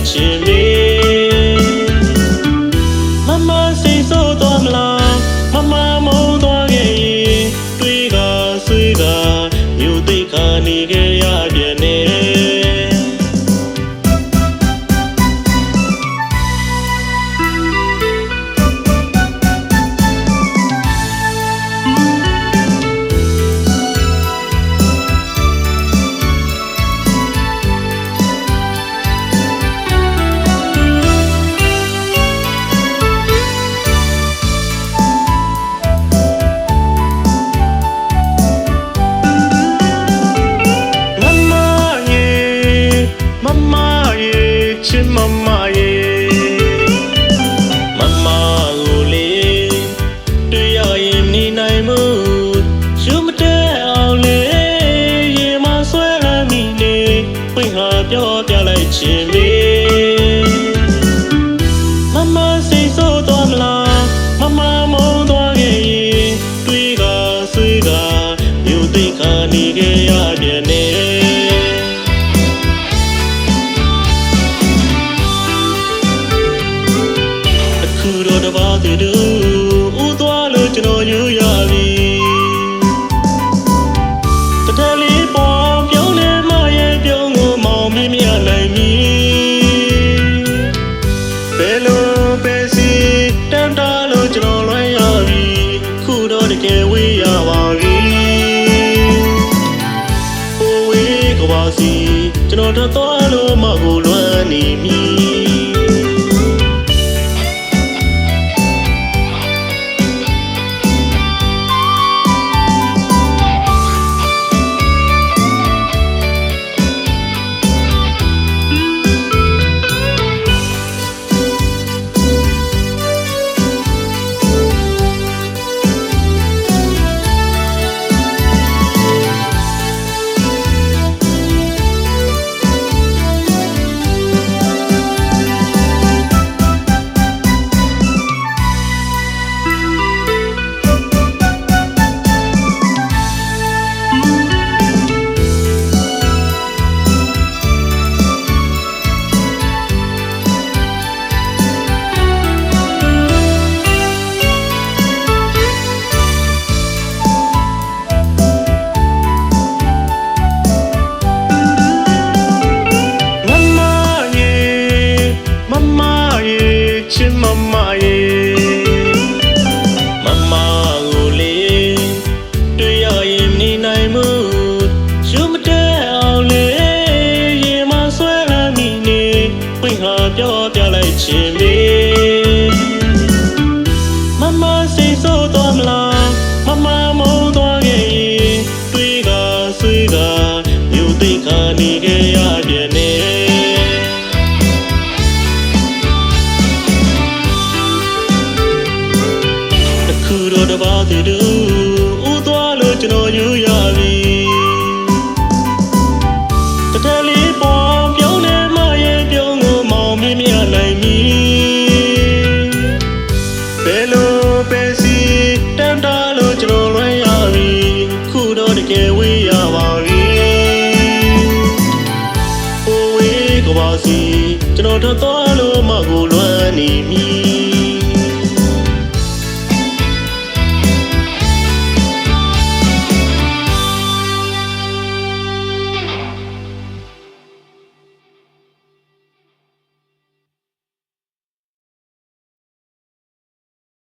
ခြင်းမေမမစိတ်ဆိုးသွားမလားမမမုန်းသွားခဲ့ရင်တွေးကဆွေးကမြို့သိက္ခာနေခဲ့ရပြန်နေချစ်မမရဲ့မမကိုလေတွေ့ရရင်နေနိုင်မှုရှုမတဲ့အောင်လေရေမဆွဲရမိနေပွင့်ဟာပြောပြလိုက်ခြင်းလေမမစိတ်ဆိုးသွားမလားမမမုန်းသွားခဲ့ရင်တွေးကဆွေးကမြို့သိက္ခာနေခဲ့ရပြန်နေတပါးသူတို့ဦးသွားလို့ကျွန်တော်ယူရပြီတထလေးပေါ်ပြုံးနေမရဲ့ပြုံးကိုမောင်မင်းမြနိုင်မည်ဘယ်လိုပဲစီတန်တာလို့ကျွန်တော်လွှဲရပြီခုတော့တကယ်ဝေးရပါပြီဟိုဝေးကပါစီကျွန်တော်သွားလို့မကိုလွှမ်းနေမည်ချစ်မမရဲ့မမကိုလေတွေ့ရရင်နေနိုင်မှုရှုမတဲ့အောင်လေရေမဆွဲရမိနေပွင့်ဟာပြောပြလိုက်ခြင်းမေမမစိတ်ဆိုးသွားမလားမမမုန်းသွားခဲ့ရင်တွေးကဆွေးကမြို့သိက္ခာနေခဲ့ရပြန်နေတပါးသူတို့ဦးသွားလို့ကျွန်တော်ယူရပြီတထလေးပေါ်ပြုံးနေမရဲ့ပြုံးကိုမောင်မင်းမြနိုင်မည်ဘယ်လိုပဲစီတန်တာလို့ကျွန်တော်လွှဲရပြီခုတော့တကယ်ဝေးရပါပြီဟိုဝေးကပါစီကျွန်တော်သွား